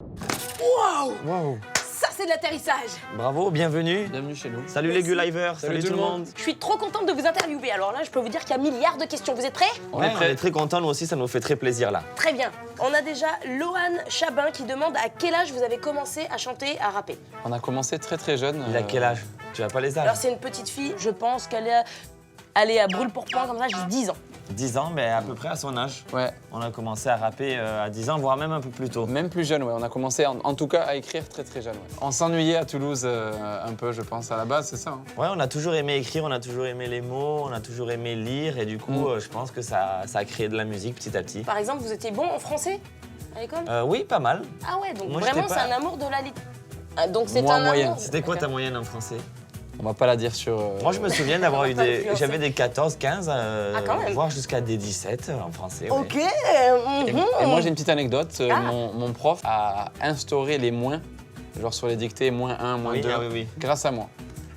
Waouh! Waouh! Ça, c'est de l'atterrissage. Bravo, bienvenue. Bienvenue chez nous. Salut les Gulivers, salut tout le monde. Je suis trop contente de vous interviewer. Alors là, je peux vous dire qu'il y a milliards de questions. Vous êtes prêts? On est très contents, nous aussi, ça nous fait très plaisir là. Très bien. On a déjà Lohan Chabin qui demande à quel âge vous avez commencé à chanter, à rapper. On a commencé très jeune. Il a quel âge? Tu as pas les âges? Alors c'est une petite fille, je pense qu'elle est à brûle-pourpoint comme ça, j'ai 10 ans. 10 ans, mais à peu près à son âge. Ouais. On a commencé à rapper à 10 ans, voire même un peu plus tôt. Même plus jeune, ouais. On a commencé en tout cas à écrire très jeune. Ouais. On s'ennuyait à Toulouse un peu, je pense, à la base, c'est ça. Hein. Ouais, on a toujours aimé écrire, on a toujours aimé les mots, on a toujours aimé lire et du coup, je pense que ça a créé de la musique petit à petit. Par exemple, vous étiez bon en français à l'école? Oui, pas mal. Ah ouais, donc Moi, vraiment j'étais c'est pas- un amour de la littérature. Ah, donc c'est Moi, un moyenne. amour. C'était quoi ta moyenne en français? On va pas la dire sur. Moi, je me souviens d'avoir eu Pas des... influencé. J'avais des 14, 15, quand même. voire jusqu'à des 17 en français. Ok. ouais. Et moi, j'ai une petite anecdote. Ah. Mon prof a instauré les moins, genre sur les dictées, -1, Oui, -2, ah oui. grâce à moi.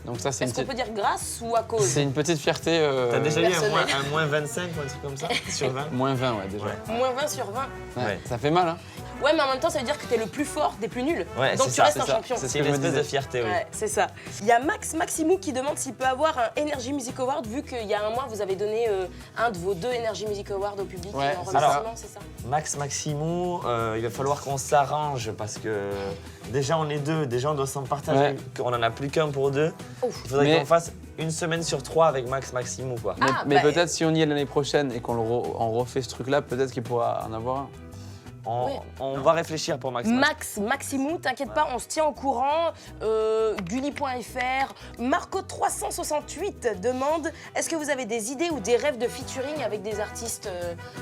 Donc ça, c'est une Est-ce qu'on petite. peut dire grâce ou à cause? C'est une petite fierté. T'as déjà eu personnel. un moins 25 ou un truc comme ça sur 20? -20, ouais, déjà. Ouais. Moins 20 sur 20. Ouais. Ouais. Ça fait mal, hein. Ouais, mais en même temps, ça veut dire que t'es le plus fort des plus nuls. Ouais, donc c'est tu ça, restes c'est un ça. champion. C'est ce C'est que une je me espèce de disais. fierté, oui. Ouais, c'est ça. Il y a Max Maximou qui demande s'il peut avoir un Energy Music Award, vu qu'il y a un mois, vous avez donné un de vos 2 Energy Music Awards au public Ouais, en c'est ça. remerciement, c'est ça? Max Maximou, il va falloir qu'on s'arrange parce que déjà on est deux, déjà on doit s'en partager, Ouais. qu'on en a plus qu'un pour deux. Ouf. Il faudrait Mais- qu'on fasse une semaine sur 3 avec Max Maximou quoi. Ah, Mais bah, peut-être si on y est l'année prochaine et qu'on on refait ce truc-là, peut-être qu'il pourra en avoir un. Ouais. On va réfléchir pour Max. Max Maximou, t'inquiète pas, on se tient au courant. Gulli.fr, Marco368 demande est-ce que vous avez des idées ou des rêves de featuring avec des artistes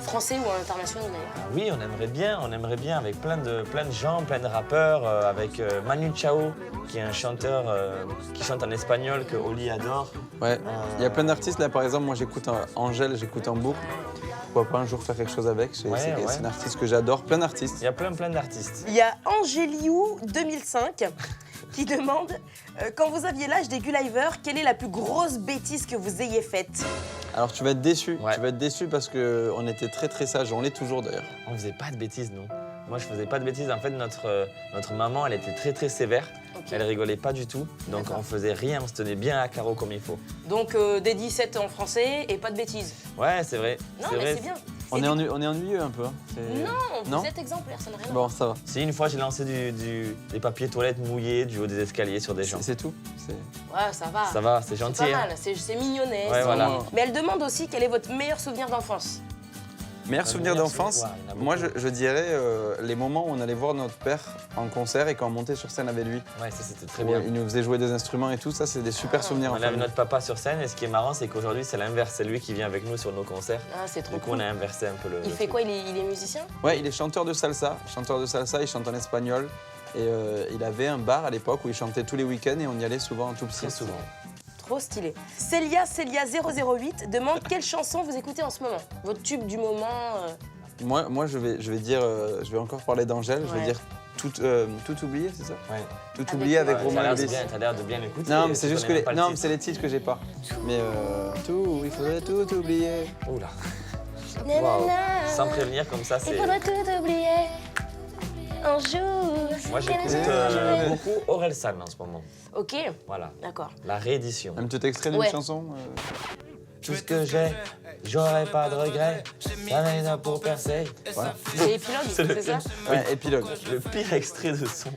français ou internationaux d'ailleurs? Ah oui, on aimerait bien avec plein de gens, plein de rappeurs, avec Manu Chao qui est un chanteur qui chante en espagnol que Oli adore. Ouais, il y a plein d'artistes là, par exemple, moi j'écoute Angèle, j'écoute en boucle. Pourquoi pas un jour faire quelque chose avec? C'est Ouais. un artiste que j'adore, plein d'artistes. Il y a plein d'artistes. Il y a Angéliou 2005 qui demande quand vous aviez l'âge des Gullivers, quelle est la plus grosse bêtise que vous ayez faite? Alors tu vas être déçu, Ouais. tu vas être déçu parce qu'on était très sages, on l'est toujours d'ailleurs. On faisait pas de bêtises, nous. Moi, je faisais pas de bêtises. En fait, notre maman, elle était très sévère. Ok. Elle rigolait pas du tout. Donc, D'accord. on faisait rien. On se tenait bien à carreau comme il faut. Donc des 17 en français et pas de bêtises. Ouais, c'est vrai. Non, c'est mais vrai. c'est bien. On Et est ennuyeux un peu. Hein. Non, Non vous êtes exemplaire, ça n'a rien à Bon, ça va. Si une fois, j'ai lancé des papiers toilettes mouillés du haut des escaliers sur des gens. C'est tout. voir. Ouais, ça va. Ça va, c'est C'est gentil. pas hein. mal, c'est mignonnet. Ouais, c'est- voilà. Mais elle demande aussi quel est votre meilleur souvenir d'enfance. Meilleur souvenir meilleur d'enfance, souvenir, ouais, il y en a moi beaucoup. je dirais les moments où on allait voir notre père en concert et quand on montait sur scène avec lui. Ouais, ça, c'était très Où bien. il nous faisait jouer des instruments et tout, ça c'est des super souvenirs On en avait famille. notre papa sur scène et ce qui est marrant, c'est qu'aujourd'hui, c'est l'inverse. C'est lui qui vient avec nous sur nos concerts. Ah, c'est trop Du coup, cool. on a inversé un peu le. Il fait quoi? Il est musicien? Ouais, il est chanteur de salsa, il chante en espagnol. Et il avait un bar à l'époque où il chantait tous les week-ends et on y allait souvent tout petit. Très souvent. Trop stylé. Celia008 demande quelle chanson vous écoutez en ce moment? Votre tube du moment Moi je vais dire, je vais encore parler d'Angèle, je Ouais. vais dire tout oublier, c'est ça? Ouais. Tout Avec oublier avec Ouais, Romain t'as l'air de Lulis. bien- T'as l'air de bien l'écouter. Non, mais Tu c'est juste que connais même pas le non, mais titre. c'est les titres que j'ai pas. Mais tout, il faudrait tout oublier. Oula. Nanana. Sans prévenir comme ça, Il c'est. faudrait tout oublier un jour. Moi, j'écoute beaucoup Orelsan en ce moment. Ok, Voilà, d'accord. la réédition. Un petit extrait d'une Ouais. chanson Tout ce que j'ai, j'aurais pas de regrets. Ça m'aide pour percer. Voilà. C'est épilogue, c'est ça? Ouais, épilogue. Le pire extrait de son.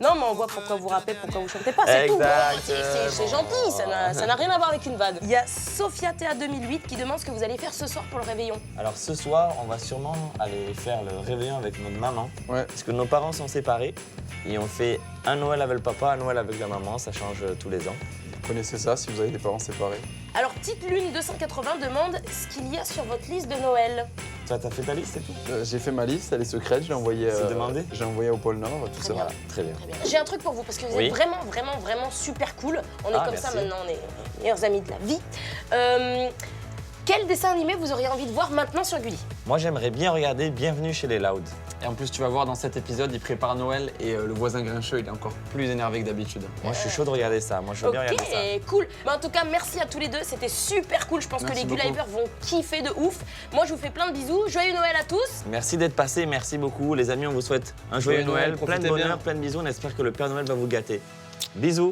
Non, mais on voit pourquoi vous rappez, pourquoi vous chantez pas, c'est tout. Exactement. C'est gentil, ça n'a rien à voir avec une vanne. Il y a Sophia Théa 2008 qui demande ce que vous allez faire ce soir pour le réveillon. Alors ce soir, on va sûrement aller faire le réveillon avec notre maman. Ouais. Parce que nos parents sont séparés. Et on fait un Noël avec le papa, un Noël avec la maman. Ça change tous les ans. Vous connaissez ça si vous avez des parents séparés. Alors, Petite Lune 280 demande ce qu'il y a sur votre liste de Noël. Toi, t'as fait ta liste et tout? J'ai fait ma liste, elle est secrète, j'ai envoyé, C'est demandé au pôle Nord, tout Très ça. bien. Très bien. Très bien. J'ai un truc pour vous, parce que vous Oui. êtes vraiment super cool. On est Ah, comme ça merci. maintenant, on est les meilleurs amis de la vie. Quel dessin animé vous auriez envie de voir maintenant sur Gulli? Moi, j'aimerais bien regarder Bienvenue chez les Louds. Et en plus, tu vas voir dans cet épisode, il prépare Noël et le voisin grincheux, il est encore plus énervé que d'habitude. Moi, je suis chaud de regarder ça. Moi, je veux bien regarder ça. Ok, cool. En tout cas, merci à tous les deux. C'était super cool. Je pense Merci que les beaucoup. Gulivers vont kiffer de ouf. Moi, je vous fais plein de bisous. Joyeux Noël à tous. Merci d'être passé, merci beaucoup. Les amis, on vous souhaite un joyeux Joyeux Noël, Noël, plein de profitez bonheur, bien. plein de bisous. On espère que le Père Noël va vous gâter. Bisous.